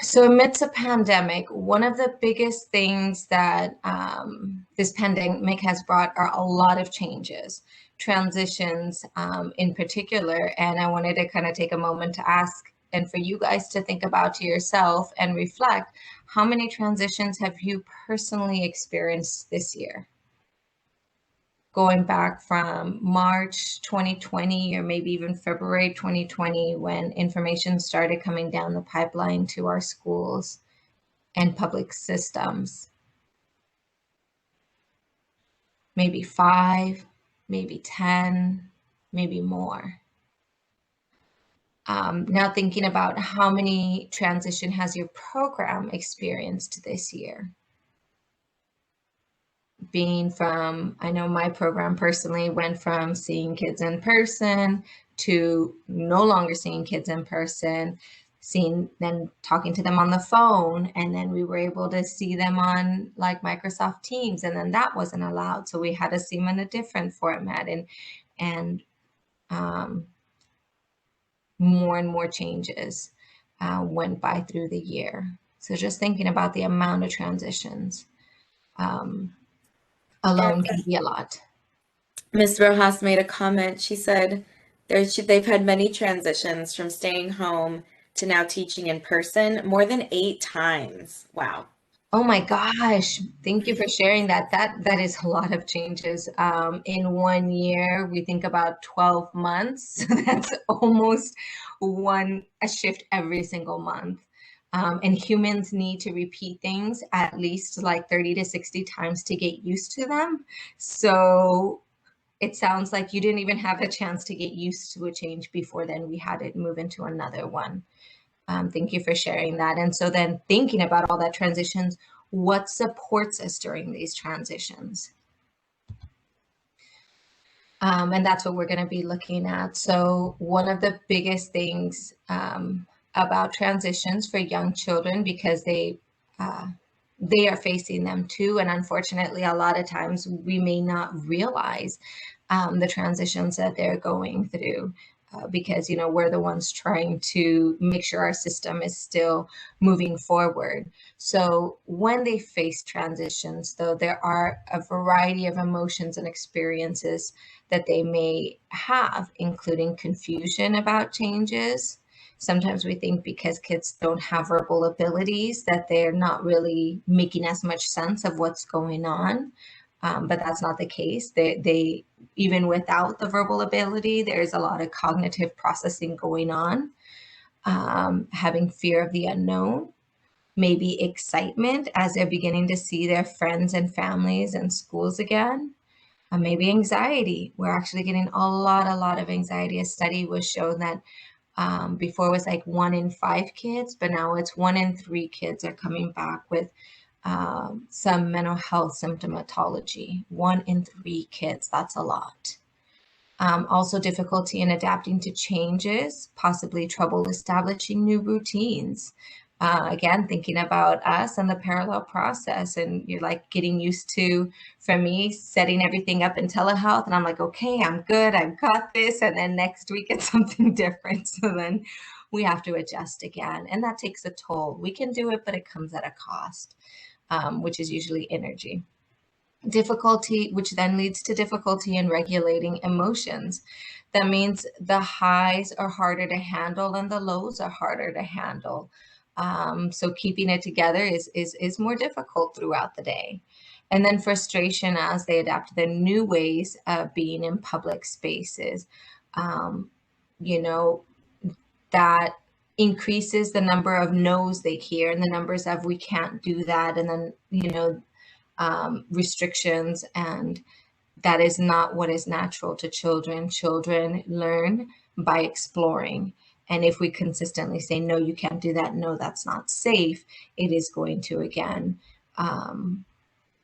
So amidst a pandemic, one of the biggest things that this pandemic has brought are a lot of changes, transitions in particular. And I wanted to kind of take a moment to ask and for you guys to think about to yourself and reflect, how many transitions have you personally experienced this year? Going back from March 2020 or maybe even February 2020 when information started coming down the pipeline to our schools and public systems. Maybe 5, maybe 10, maybe more. Now thinking about how many transition has your program experienced this year? Being from, I know my program personally went from seeing kids in person to no longer seeing kids in person, seeing then talking to them on the phone, and then we were able to see them on like Microsoft Teams, and then that wasn't allowed, so we had to see them in a different format, and more and more changes went by through the year. So just thinking about the amount of transitions. And Alone can be a lot. Miss Rojas made a comment. She said they've had many transitions from staying home to now teaching in person more than 8 times. Wow. Oh my gosh, thank you for sharing that. That is a lot of changes. In 1 year, we think about 12 months. So that's almost a shift every single month. And humans need to repeat things at least like 30 to 60 times to get used to them. So it sounds like you didn't even have a chance to get used to a change before then we had it move into another one. Thank you for sharing that. And so then thinking about all that transitions, what supports us during these transitions? And that's what we're going to be looking at. So one of the biggest things about transitions for young children, because they are facing them too. And unfortunately, a lot of times we may not realize the transitions that they're going through. Because we're the ones trying to make sure our system is still moving forward. So when they face transitions, though, there are a variety of emotions and experiences that they may have, including confusion about changes. Sometimes we think because kids don't have verbal abilities that they're not really making as much sense of what's going on. But that's not the case. They even without the verbal ability, there's a lot of cognitive processing going on. Having fear of the unknown, maybe excitement as they're beginning to see their friends and families and schools again. Maybe anxiety. We're actually getting a lot of anxiety. A study was shown that before it was like 1 in 5 kids, but now it's 1 in 3 kids are coming back with some mental health symptomatology. 1 in 3 kids, that's a lot. Also difficulty in adapting to changes, possibly trouble establishing new routines. Again, thinking about us and the parallel process, and you're like getting used to, for me, setting everything up in telehealth, and I'm like, okay, I'm good, I've got this, and then next week it's something different. So then we have to adjust again, and that takes a toll. We can do it, but it comes at a cost, which is usually energy. Difficulty, which then leads to difficulty in regulating emotions. That means the highs are harder to handle and the lows are harder to handle. So keeping it together is more difficult throughout the day. And then frustration as they adapt to the new ways of being in public spaces. You know, that increases the number of no's they hear and the numbers of we can't do that. And then, restrictions, and that is not what is natural to children. Children learn by exploring. And if we consistently say, no, you can't do that, no, that's not safe, it is going to, again,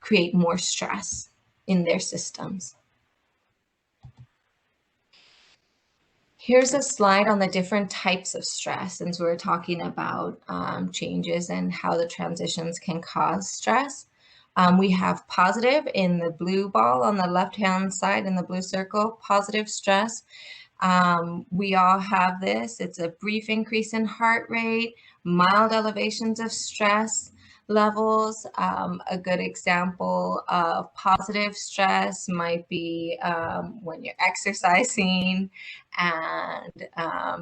create more stress in their systems. Here's a slide on the different types of stress, since we're talking about changes and how the transitions can cause stress. We have positive in the blue ball on the left-hand side in the blue circle, positive stress. We all have this. It's a brief increase in heart rate, mild elevations of stress levels. A good example of positive stress might be when you're exercising and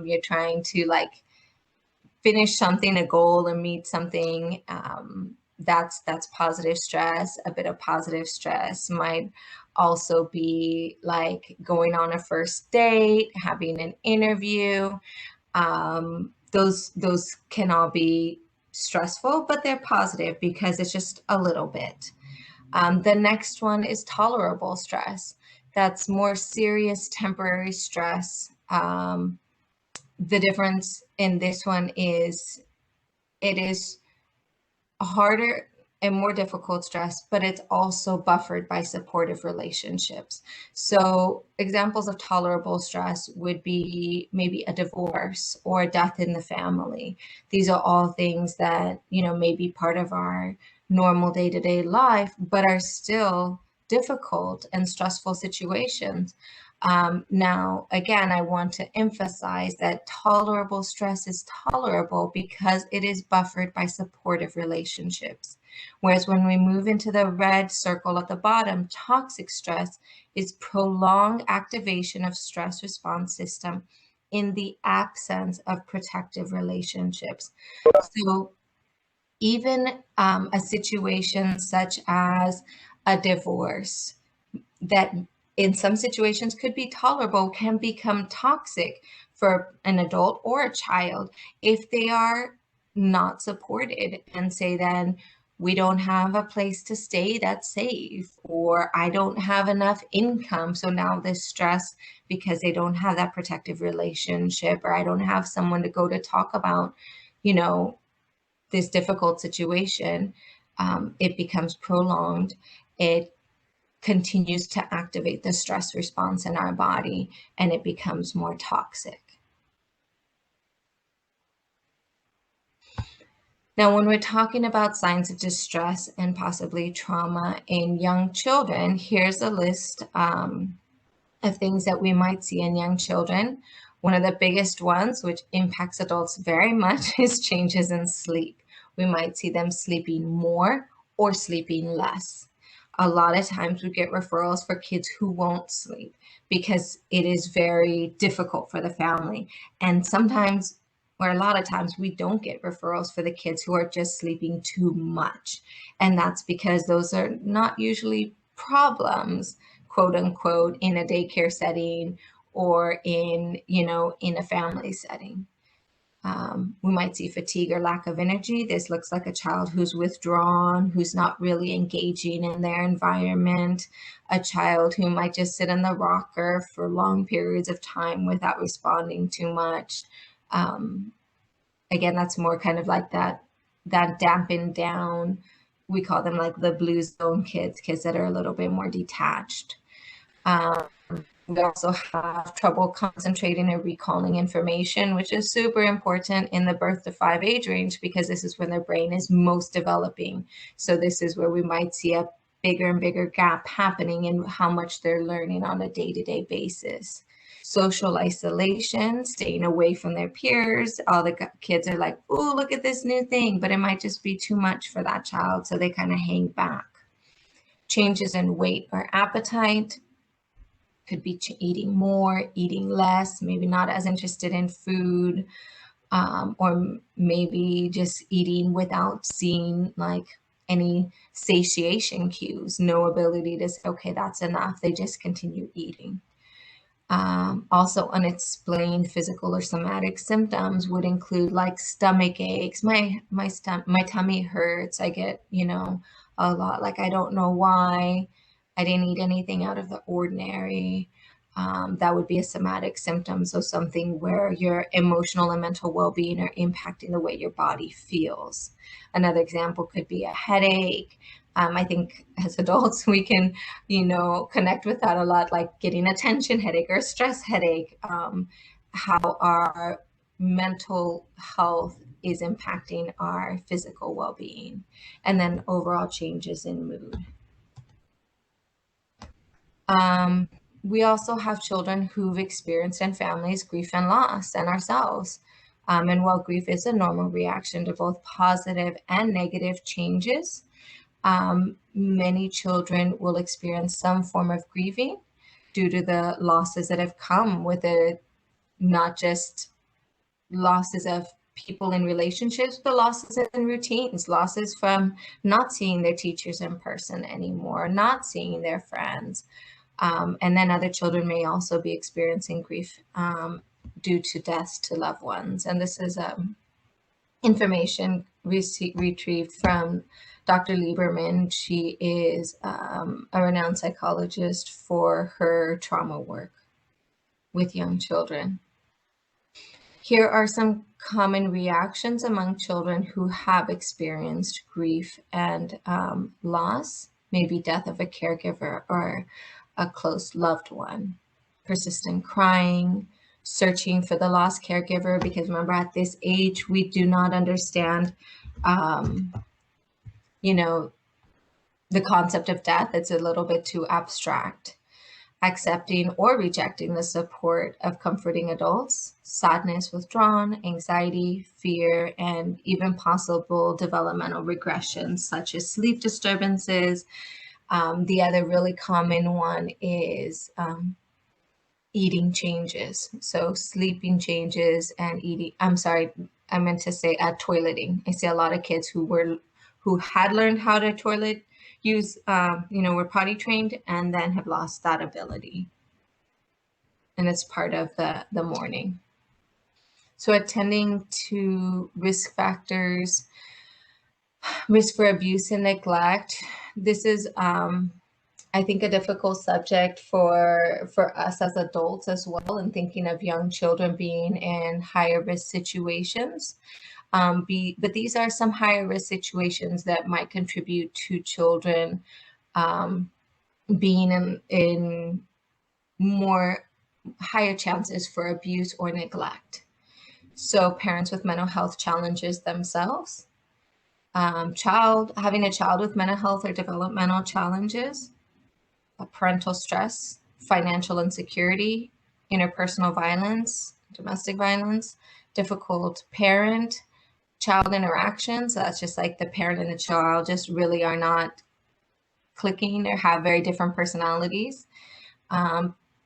you're trying to like finish something, a goal, or meet something. That's positive stress. A bit of positive stress might also be like going on a first date, having an interview. Those can all be stressful, but they're positive because it's just a little bit. The next one is tolerable stress. That's more serious temporary stress. The difference in this one is it is a harder and more difficult stress, but it's also buffered by supportive relationships. So examples of tolerable stress would be maybe a divorce or a death in the family. These are all things that, may be part of our normal day-to-day life, but are still difficult and stressful situations. Now, again, I want to emphasize that tolerable stress is tolerable because it is buffered by supportive relationships. Whereas when we move into the red circle at the bottom, toxic stress is prolonged activation of stress response system in the absence of protective relationships. So even a situation such as a divorce that in some situations could be tolerable can become toxic for an adult or a child if they are not supported and say then we don't have a place to stay that's safe, or I don't have enough income, so now this stress because they don't have that protective relationship, or I don't have someone to go to talk about this difficult situation. It becomes prolonged. It continues to activate the stress response in our body, and it becomes more toxic. Now, when we're talking about signs of distress and possibly trauma in young children, here's a list of things that we might see in young children. One of the biggest ones, which impacts adults very much, is changes in sleep. We might see them sleeping more or sleeping less. A lot of times we get referrals for kids who won't sleep because it is very difficult for the family. And sometimes, or a lot of times, we don't get referrals for the kids who are just sleeping too much. And that's because those are not usually problems, quote unquote, in a daycare setting or in a family setting. We might see fatigue or lack of energy. This looks like a child who's withdrawn, who's not really engaging in their environment, a child who might just sit in the rocker for long periods of time without responding too much. Again, that's more kind of like that dampened down. We call them like the blue zone kids that are a little bit more detached. We also have trouble concentrating and recalling information, which is super important in the birth to 5 age range because this is when their brain is most developing. So this is where we might see a bigger and bigger gap happening in how much they're learning on a day-to-day basis. Social isolation, staying away from their peers. All the kids are like, oh, look at this new thing, but it might just be too much for that child, so they kind of hang back. Changes in weight or appetite. Could be eating more, eating less, maybe not as interested in food, or maybe just eating without seeing like any satiation cues, no ability to say, okay, that's enough. They just continue eating. Also unexplained physical or somatic symptoms would include like stomach aches. My tummy hurts. I get, a lot, like I don't know why. I didn't eat anything out of the ordinary. That would be a somatic symptom. So something where your emotional and mental well-being are impacting the way your body feels. Another example could be a headache. I think as adults, we can, connect with that a lot, like getting a tension headache or a stress headache, how our mental health is impacting our physical well-being, and then overall changes in mood. we also have children who've experienced in families grief and loss, and ourselves. And while grief is a normal reaction to both positive and negative changes, many children will experience some form of grieving due to the losses that have come with it, not just losses of people in relationships, but losses in routines, losses from not seeing their teachers in person anymore, not seeing their friends. And then other children may also be experiencing grief due to deaths to loved ones. And this is information retrieved from Dr. Lieberman. She is a renowned psychologist for her trauma work with young children. Here are some common reactions among children who have experienced grief and loss, maybe death of a caregiver or a close loved one. Persistent crying, searching for the lost caregiver, because remember, at this age, we do not understand, the concept of death. It's a little bit too abstract. Accepting or rejecting the support of comforting adults, sadness, withdrawn, anxiety, fear, and even possible developmental regressions such as sleep disturbances. The other really common one is eating changes. So sleeping changes and eating, I'm sorry, I meant to say toileting. I see a lot of kids who had learned how to toilet use, were potty trained and then have lost that ability. And it's part of the mourning. So attending to risk factors, risk for abuse and neglect. This is, I think, a difficult subject for us as adults as well, and thinking of young children being in higher risk situations. But these are some higher risk situations that might contribute to children being in more higher chances for abuse or neglect. So parents with mental health challenges themselves, having a child with mental health or developmental challenges, parental stress, financial insecurity, interpersonal violence, domestic violence, difficult parent-child interactions. So that's just like the parent and the child just really are not clicking or have very different personalities.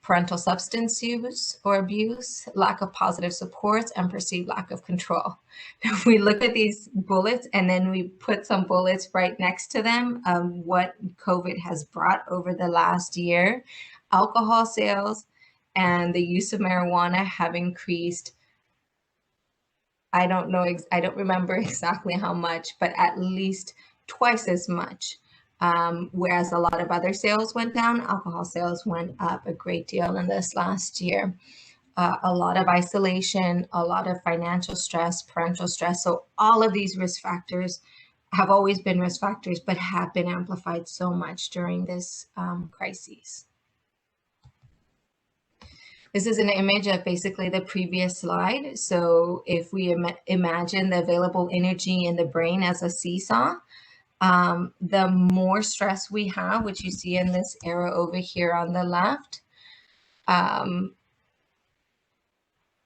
Parental substance use or abuse, lack of positive supports, and perceived lack of control. If we look at these bullets and then we put some bullets right next to them, what COVID has brought over the last year, alcohol sales and the use of marijuana have increased. I don't remember exactly how much, but at least twice as much. Whereas a lot of other sales went down, alcohol sales went up a great deal in this last year. A lot of isolation, a lot of financial stress, parental stress. So all of these risk factors have always been risk factors, but have been amplified so much during this crisis. This is an image of basically the previous slide. So if we imagine the available energy in the brain as a seesaw, the more stress we have, which you see in this arrow over here on the left,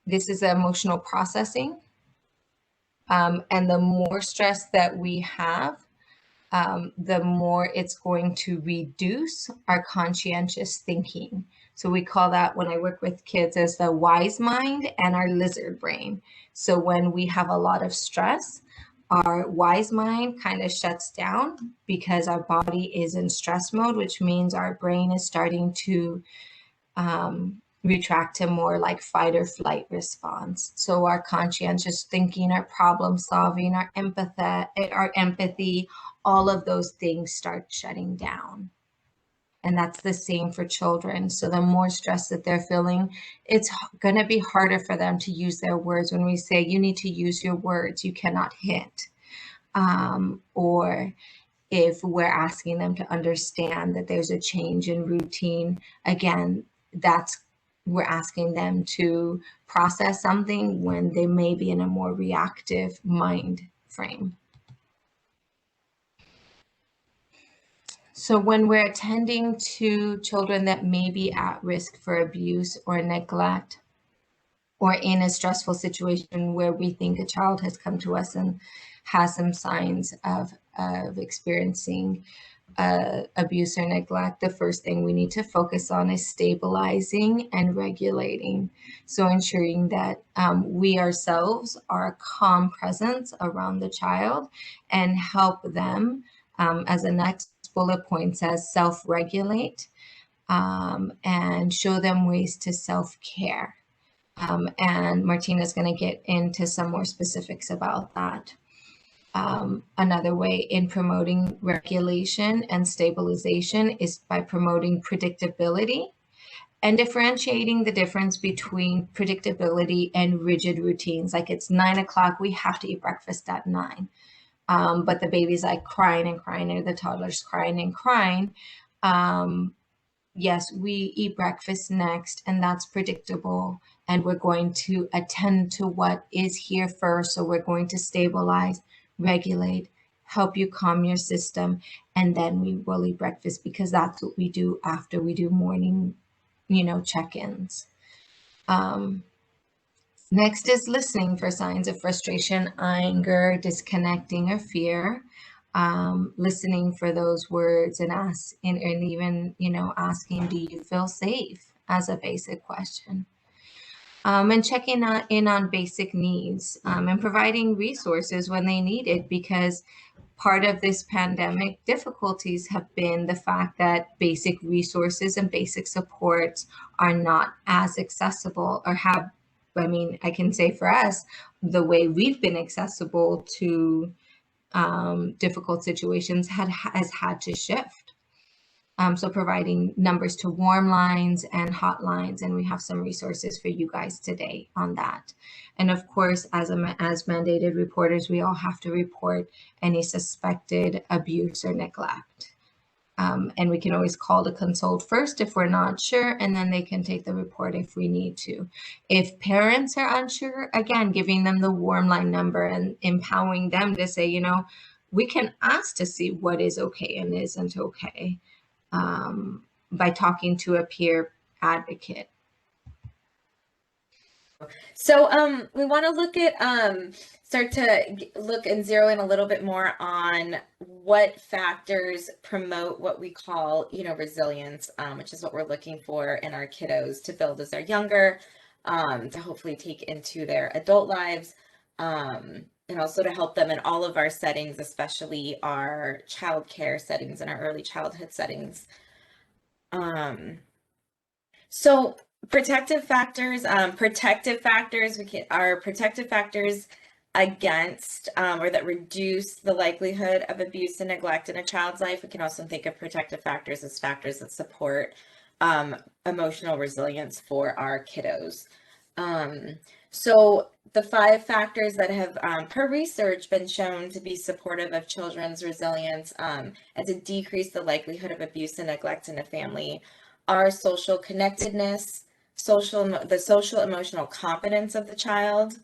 this is emotional processing. And the more stress that we have, the more it's going to reduce our conscientious thinking. So we call that, when I work with kids, as the wise mind and our lizard brain. So when we have a lot of stress, our wise mind kind of shuts down because our body is in stress mode, which means our brain is starting to retract to more like fight or flight response. So our conscientious thinking, our problem solving, our empathy, all of those things start shutting down. And that's the same for children. So the more stress that they're feeling, it's going to be harder for them to use their words. When we say you need to use your words, you cannot hit. Or if we're asking them to understand that there's a change in routine, again, we're asking them to process something when they may be in a more reactive mind frame. So when we're attending to children that may be at risk for abuse or neglect, or in a stressful situation where we think a child has come to us and has some signs of experiencing abuse or neglect, the first thing we need to focus on is stabilizing and regulating. So ensuring that we ourselves are a calm presence around the child and help them, as the next bullet point says, self-regulate, and show them ways to self-care. And Martina's going to get into some more specifics about that. Another way in promoting regulation and stabilization is by promoting predictability and differentiating the difference between predictability and rigid routines. Like it's 9 o'clock, we have to eat breakfast at 9. But the baby's like crying and crying, or the toddler's crying and crying. Yes, we eat breakfast next, and that's predictable. And we're going to attend to what is here first. So we're going to stabilize, regulate, help you calm your system, and then we will eat breakfast, because that's what we do after we do morning, check-ins. Next is listening for signs of frustration, anger, disconnecting, or fear. Listening for those words and even asking, do you feel safe, as a basic question. And checking in on basic needs, and providing resources when they need it, because part of this pandemic difficulties have been the fact that basic resources and basic supports are not as accessible, or I can say for us, the way we've been accessible to difficult situations has had to shift. So providing numbers to warm lines and hotlines, and we have some resources for you guys today on that. And of course, as mandated reporters, we all have to report any suspected abuse or neglect. And we can always call to consult first if we're not sure, and then they can take the report if we need to. If parents are unsure, again, giving them the warm line number and empowering them to say, we can ask to see what is okay and isn't okay, by talking to a peer advocate. So we want to start to look and zero in a little bit more on what factors promote what we call, resilience, which is what we're looking for in our kiddos to build as they're younger, to hopefully take into their adult lives, and also to help them in all of our settings, especially our child care settings and our early childhood settings. So protective factors are protective factors against, or that reduce the likelihood of abuse and neglect in a child's life. We can also think of protective factors as factors that support emotional resilience for our kiddos. So the 5 factors that have, per research, been shown to be supportive of children's resilience and to decrease the likelihood of abuse and neglect in a family are social connectedness, the social emotional competence of the child,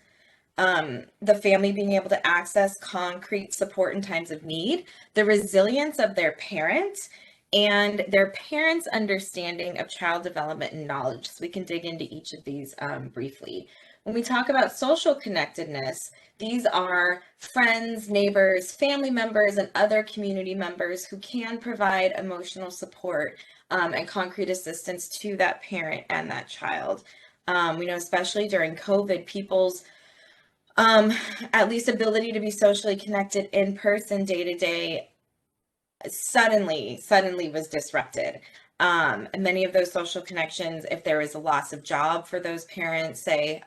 the family being able to access concrete support in times of need, the resilience of their parents, and their parents' understanding of child development and knowledge. So we can dig into each of these briefly. When we talk about social connectedness, these are friends, neighbors, family members, and other community members who can provide emotional support and concrete assistance to that parent and that child. We know, especially during COVID, people's at least ability to be socially connected in person day to day suddenly was disrupted. And many of those social connections, if there is a loss of job for those parents, say,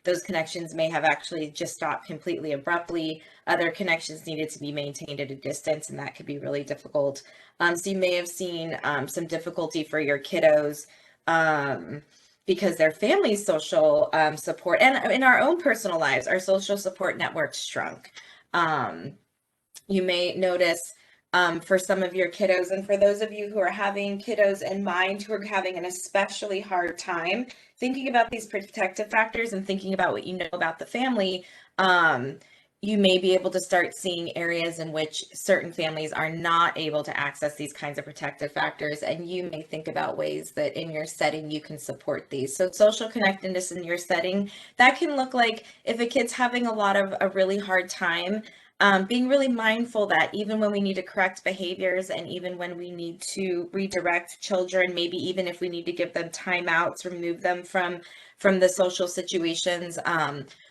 those connections may have actually just stopped completely abruptly. Other connections needed to be maintained at a distance, and that could be really difficult. So you may have seen some difficulty for your kiddos because their family's social support, and in our own personal lives, our social support networks shrunk. You may notice for some of your kiddos, and for those of you who are having kiddos in mind who are having an especially hard time thinking about these protective factors and thinking about what you know about the family, you may be able to start seeing areas in which certain families are not able to access these kinds of protective factors, and you may think about ways that in your setting you can support these. So social connectedness in your setting, that can look like if a kid's having a really hard time, being really mindful that even when we need to correct behaviors and even when we need to redirect children, maybe even if we need to give them timeouts, remove them from the social situations,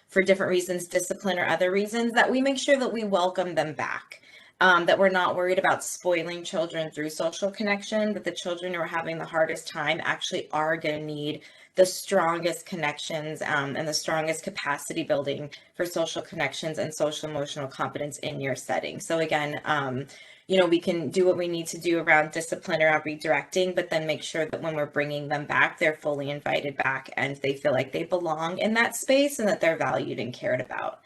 for different reasons, discipline or other reasons, that we make sure that we welcome them back. That we're not worried about spoiling children through social connection, that the children who are having the hardest time actually are going to need the strongest connections, and the strongest capacity building for social connections and social emotional competence in your setting. So again, we can do what we need to do around discipline, around redirecting, but then make sure that when we're bringing them back, they're fully invited back and they feel like they belong in that space and that they're valued and cared about.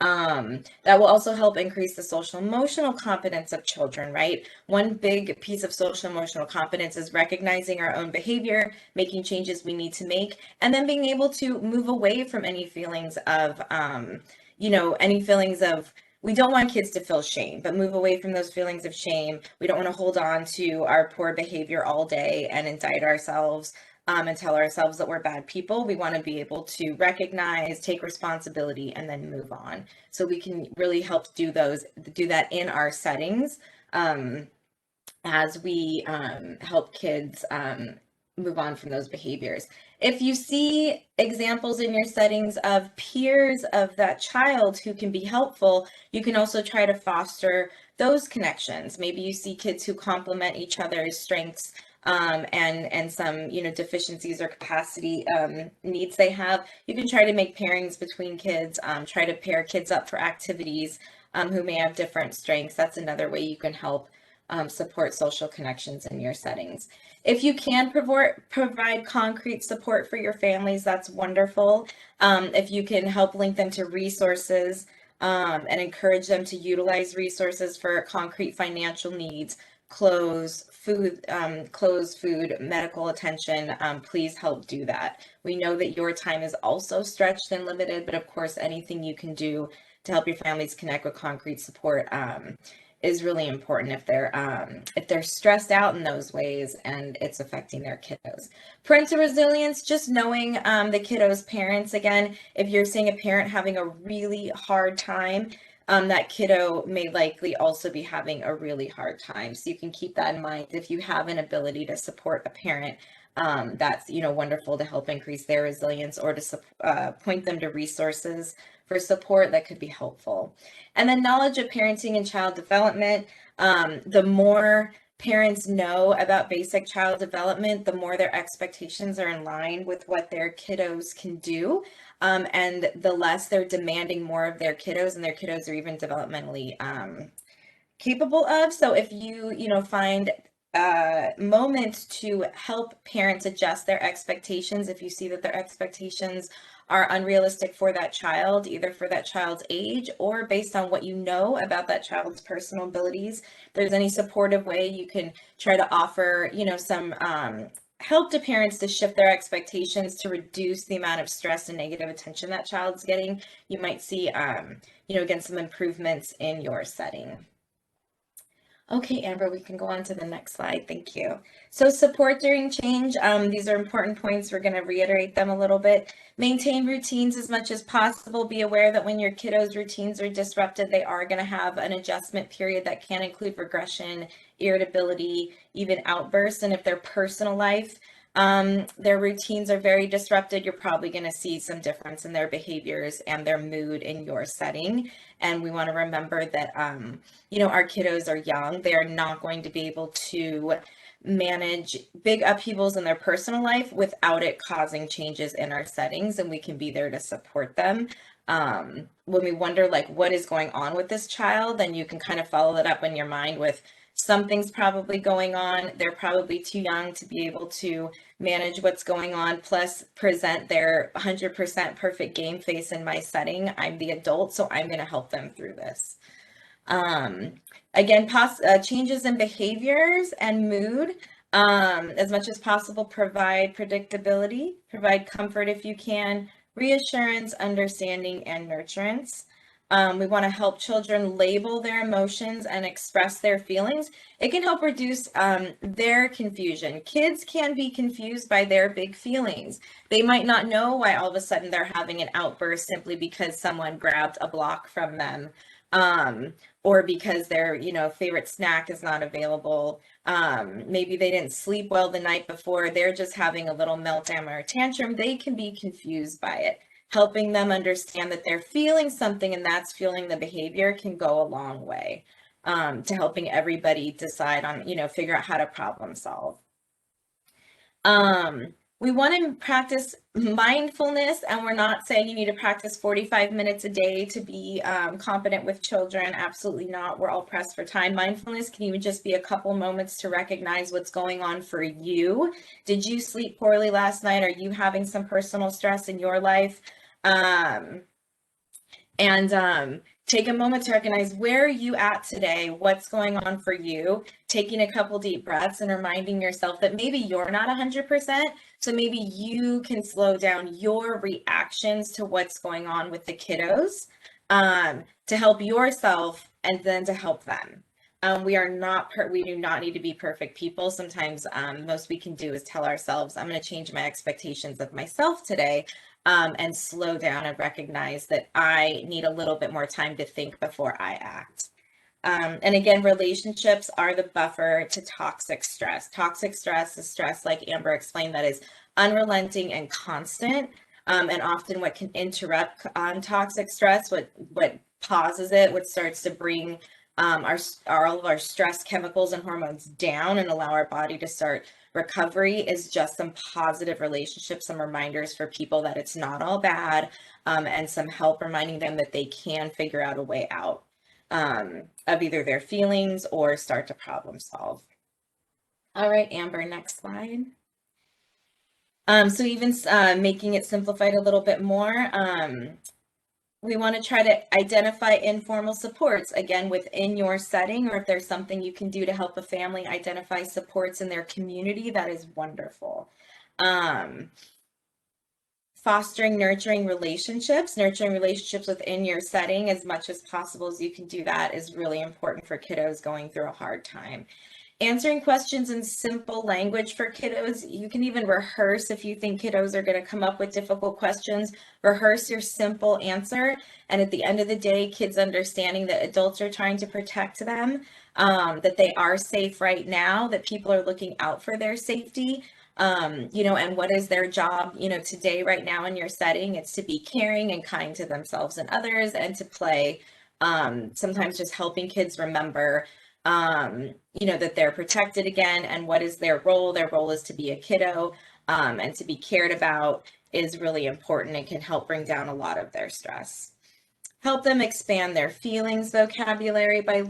That will also help increase the social emotional competence of children, right? One big piece of social emotional competence is recognizing our own behavior, making changes we need to make, and then being able to move away from any feelings of, we don't want kids to feel shame, but move away from those feelings of shame. We don't want to hold on to our poor behavior all day and indict ourselves, and tell ourselves that we're bad people. We want to be able to recognize, take responsibility, and then move on. So we can really help do that in our settings, as we help kids move on from those behaviors. If you see examples in your settings of peers of that child who can be helpful, you can also try to foster those connections. Maybe you see kids who complement each other's strengths, and some deficiencies or capacity needs they have. You can try to make pairings between kids, try to pair kids up for activities who may have different strengths. That's another way you can help support social connections in your settings. If you can provide concrete support for your families, that's wonderful. If you can help link them to resources, and encourage them to utilize resources for concrete financial needs, clothes, food, medical attention, please help do that. We know that your time is also stretched and limited, but of course, anything you can do to help your families connect with concrete support is really important if they're stressed out in those ways and it's affecting their kiddos. Parental resilience, just knowing the kiddos' parents. Again, if you're seeing a parent having a really hard time, that kiddo may likely also be having a really hard time. So you can keep that in mind. If you have an ability to support a parent, that's wonderful to help increase their resilience, or to point them to resources for support that could be helpful. And then knowledge of parenting and child development. The more parents know about basic child development, the more their expectations are in line with what their kiddos can do, and the less they're demanding more of their kiddos, and their kiddos are even developmentally capable of. So if you find a moment to help parents adjust their expectations, if you see that their expectations are unrealistic for that child, either for that child's age or based on what you know about that child's personal abilities, if there's any supportive way you can try to offer some help to parents to shift their expectations to reduce the amount of stress and negative attention that child's getting, you might see again some improvements in your setting. Okay, Amber, we can go on to the next slide. Thank you. So support during change. These are important points. We're going to reiterate them a little bit. Maintain routines as much as possible. Be aware that when your kiddos' routines are disrupted, they are going to have an adjustment period that can include regression, irritability, even outbursts. And if their personal life, their routines are very disrupted, you're probably going to see some difference in their behaviors and their mood in your setting. And we want to remember that, our kiddos are young. They are not going to be able to manage big upheavals in their personal life without it causing changes in our settings, and we can be there to support them. When we wonder what is going on with this child, then you can kind of follow that up in your mind with something's probably going on. They're probably too young to be able to manage what's going on, plus present their 100% perfect game face in my setting. I'm the adult, so I'm going to help them through this. Again, changes in behaviors and mood, as much as possible, provide predictability, provide comfort if you can, reassurance, understanding, and nurturance. We want to help children label their emotions and express their feelings. It can help reduce their confusion. Kids can be confused by their big feelings. They might not know why all of a sudden they're having an outburst simply because someone grabbed a block from them, or because their, favorite snack is not available. Maybe they didn't sleep well the night before. They're just having a little meltdown or a tantrum. They can be confused by it. Helping them understand that they're feeling something and that's fueling the behavior can go a long way, to helping everybody decide on, figure out how to problem solve. We want to practice mindfulness, and we're not saying you need to practice 45 minutes a day to be competent with children. Absolutely not. We're all pressed for time. Mindfulness can even just be a couple moments to recognize what's going on for you. Did you sleep poorly last night? Are you having some personal stress in your life? Take a moment to recognize, where are you at today? What's going on for you? Taking a couple deep breaths and reminding yourself that maybe you're not 100%. So maybe you can slow down your reactions to what's going on with the kiddos, to help yourself and then to help them. We do not need to be perfect people. Sometimes most we can do is tell ourselves, I'm going to change my expectations of myself today. And slow down and recognize that I need a little bit more time to think before I act. And again, relationships are the buffer to toxic stress. Toxic stress is stress, like Amber explained, that is unrelenting and constant. And often what can interrupt toxic stress, what pauses it, what starts to bring all of our stress chemicals and hormones down and allow our body to start recovery, is just some positive relationships, some reminders for people that it's not all bad, and some help reminding them that they can figure out a way out of either their feelings or start to problem solve. All right, Amber, next slide. So even making it simplified a little bit more, we want to try to identify informal supports, again, within your setting, or if there's something you can do to help a family identify supports in their community, that is wonderful. Fostering nurturing relationships within your setting as much as possible as you can do that is really important for kiddos going through a hard time. Answering questions in simple language for kiddos. You can even rehearse if you think kiddos are going to come up with difficult questions. Rehearse your simple answer. And at the end of the day, kids understanding that adults are trying to protect them, that they are safe right now, that people are looking out for their safety. And what is their job, today, right now in your setting? It's to be caring and kind to themselves and others, and to play. Sometimes just helping kids remember that they're protected again, and what is their role? Their role is to be a kiddo, and to be cared about is really important and can help bring down a lot of their stress. Help them expand their feelings vocabulary by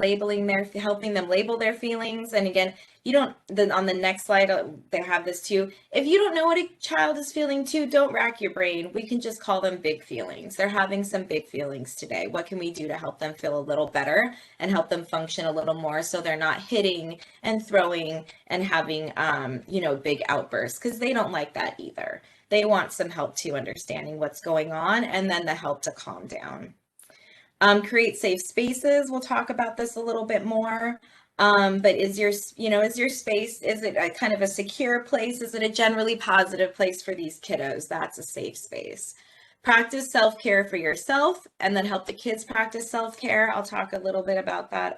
helping them label their feelings. And again, on the next slide, they have this too. If you don't know what a child is feeling too, don't rack your brain. We can just call them big feelings. They're having some big feelings today. What can we do to help them feel a little better and help them function a little more so they're not hitting and throwing and having, big outbursts, because they don't like that either. They want some help too, understanding what's going on, and then the help to calm down. Create safe spaces. We'll talk about this a little bit more. But is your space, is it a kind of a secure place? Is it a generally positive place for these kiddos? That's a safe space. Practice self-care for yourself, and then help the kids practice self-care. I'll talk a little bit about that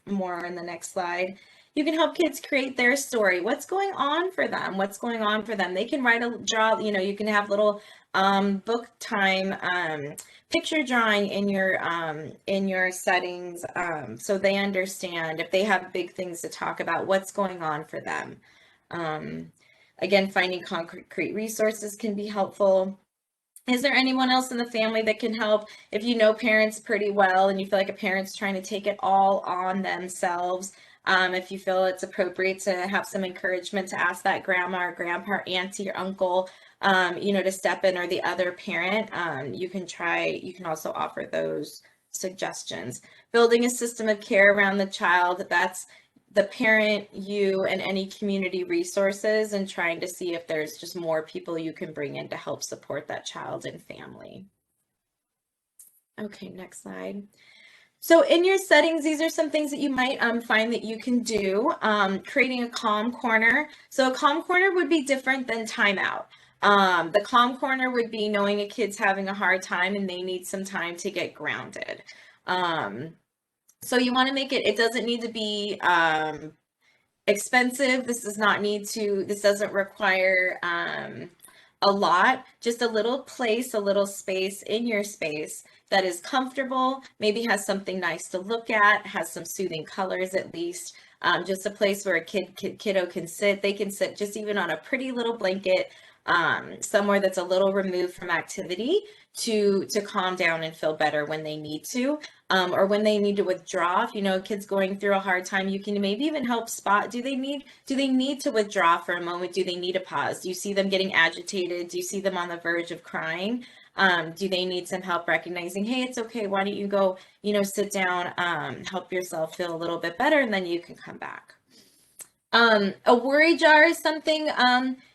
more in the next slide. You can help kids create their story. What's going on for them? What's going on for them? They can you can have little book time, picture drawing in your settings, so they understand if they have big things to talk about, what's going on for them. Again, finding concrete resources can be helpful. Is there anyone else in the family that can help? If you know parents pretty well and you feel like a parent's trying to take it all on themselves, if you feel it's appropriate to have some encouragement, to ask that grandma or grandpa or auntie or uncle, to step in, or the other parent, you can also offer those suggestions. Building a system of care around the child, that's the parent, you, and any community resources, and trying to see if there's just more people you can bring in to help support that child and family. Okay, next slide. So in your settings, these are some things that you might find that you can do. Creating a calm corner. So a calm corner would be different than timeout. The calm corner would be knowing a kid's having a hard time and they need some time to get grounded. So you want to make it doesn't need to be expensive. This doesn't require a lot, just a little place, a little space in your space that is comfortable, maybe has something nice to look at, has some soothing colors at least, just a place where a kiddo can sit. They can sit just even on a pretty little blanket, somewhere that's a little removed from activity to calm down and feel better when they need to, or when they need to withdraw. If you know a kid's going through a hard time, you can maybe even help spot, do they need to withdraw for a moment? Do they need a pause? Do you see them getting agitated? Do you see them on the verge of crying? Do they need some help recognizing, hey, it's okay, why don't you go, sit down, help yourself feel a little bit better, and then you can come back. A worry jar is something,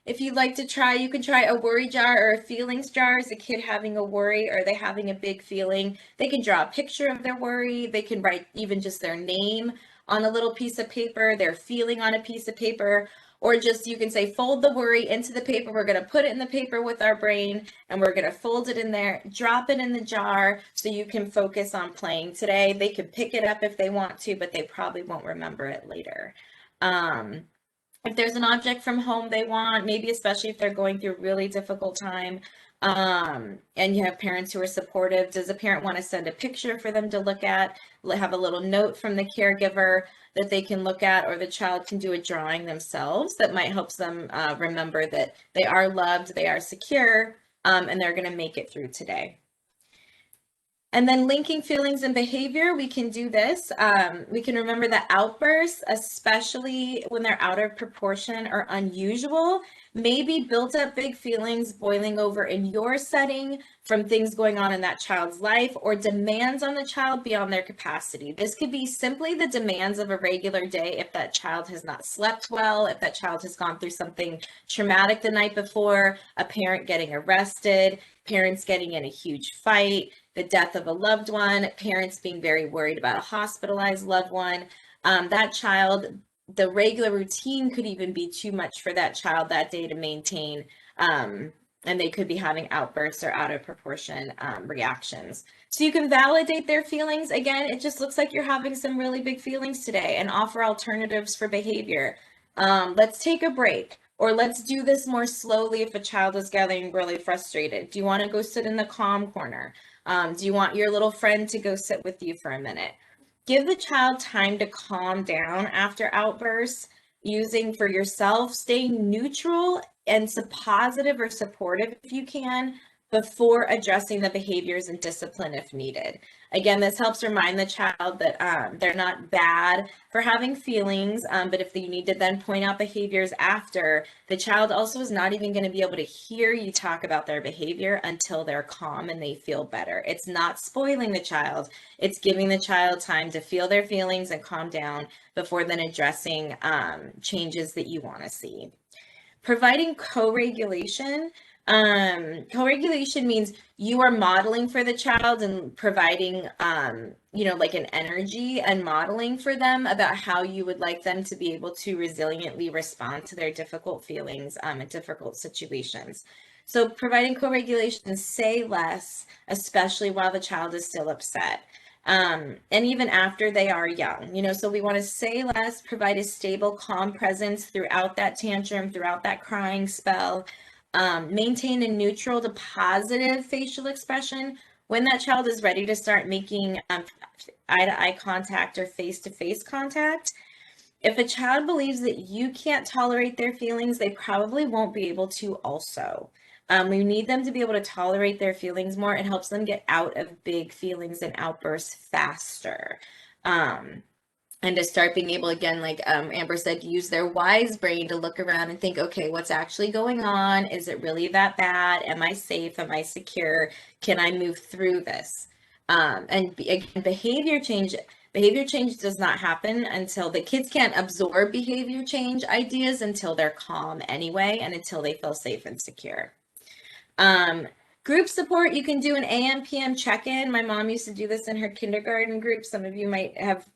if you'd like to try, you can try a worry jar or a feelings jar. Is a kid having a worry, or are they having a big feeling? They can draw a picture of their worry. They can write even just their name on a little piece of paper, their feeling on a piece of paper, or just you can say, fold the worry into the paper. We're going to put it in the paper with our brain, and we're going to fold it in there, drop it in the jar so you can focus on playing today. They can pick it up if they want to, but they probably won't remember it later. If there's an object from home they want, maybe especially if they're going through a really difficult time, and you have parents who are supportive, does a parent want to send a picture for them to look at, have a little note from the caregiver that they can look at, or the child can do a drawing themselves that might help them remember that they are loved, they are secure, and they're going to make it through today. And then linking feelings and behavior, we can do this. We can remember that outbursts, especially when they're out of proportion or unusual, maybe built up big feelings boiling over in your setting from things going on in that child's life, or demands on the child beyond their capacity. This could be simply the demands of a regular day if that child has not slept well, if that child has gone through something traumatic the night before, a parent getting arrested, parents getting in a huge fight, the death of a loved one, parents being very worried about a hospitalized loved one. That child, the regular routine could even be too much for that child that day to maintain, and they could be having outbursts or out of proportion reactions. So you can validate their feelings. Again, it just looks like you're having some really big feelings today, and offer alternatives for behavior. Let's take a break. Or let's do this more slowly if a child is getting really frustrated. Do you want to go sit in the calm corner? Do you want your little friend to go sit with you for a minute? Give the child time to calm down after outbursts, using for yourself, staying neutral and positive or supportive if you can, before addressing the behaviors and discipline if needed. Again, this helps remind the child that they're not bad for having feelings, but if you need to then point out behaviors after, the child also is not even going to be able to hear you talk about their behavior until they're calm and they feel better. It's not spoiling the child. It's giving the child time to feel their feelings and calm down before then addressing changes that you want to see. Providing co-regulation. Co-regulation means you are modeling for the child and providing, like an energy and modeling for them about how you would like them to be able to resiliently respond to their difficult feelings in difficult situations. So providing co-regulation, say less, especially while the child is still upset. And even after they are young, so we want to say less, provide a stable, calm presence throughout that tantrum, throughout that crying spell, maintain a neutral to positive facial expression when that child is ready to start making eye-to-eye contact or face-to-face contact. If a child believes that you can't tolerate their feelings, they probably won't be able to also. We need them to be able to tolerate their feelings more. It helps them get out of big feelings and outbursts faster. And to start being able, again, like Amber said, use their wise brain to look around and think, okay, what's actually going on? Is it really that bad? Am I safe? Am I secure? Can I move through this? And again, behavior change does not happen until the kids can't absorb behavior change ideas until they're calm anyway, and until they feel safe and secure. Group support, you can do an AM, PM check-in. My mom used to do this in her kindergarten group. Some of you might have,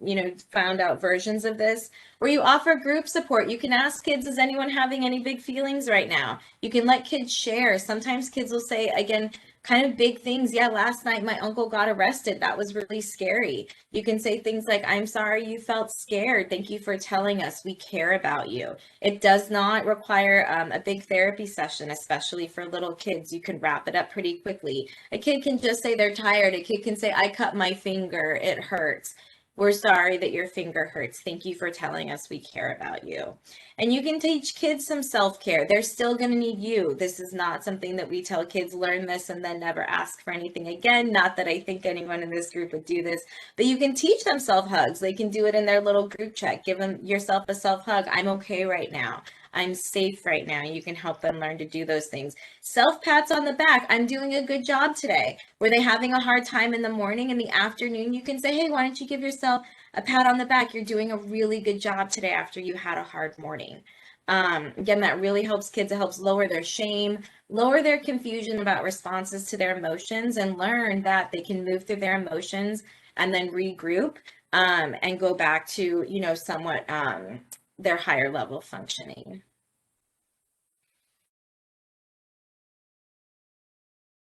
found out versions of this where you offer group support. You can ask kids, is anyone having any big feelings right now? You can let kids share. Sometimes kids will say, again, kind of big things. Yeah, last night my uncle got arrested. That was really scary. You can say things like, I'm sorry you felt scared. Thank you for telling us. We care about you. It does not require a big therapy session, especially for little kids. You can wrap it up pretty quickly. A kid can just say they're tired. A kid can say, I cut my finger. It hurts. We're sorry that your finger hurts. Thank you for telling us. We care about you. And you can teach kids some self-care. They're still going to need you. This is not something that we tell kids, learn this and then never ask for anything again. Not that I think anyone in this group would do this, but you can teach them self-hugs. They can do it in their little group chat. Give them yourself a self-hug. I'm okay right now. I'm safe right now. You can help them learn to do those things. Self-pats on the back. I'm doing a good job today. Were they having a hard time in the morning? In the afternoon, you can say, hey, why don't you give yourself a pat on the back? You're doing a really good job today after you had a hard morning. Again, that really helps kids. It helps lower their shame, lower their confusion about responses to their emotions, and learn that they can move through their emotions and then regroup and go back to, somewhat their higher level functioning.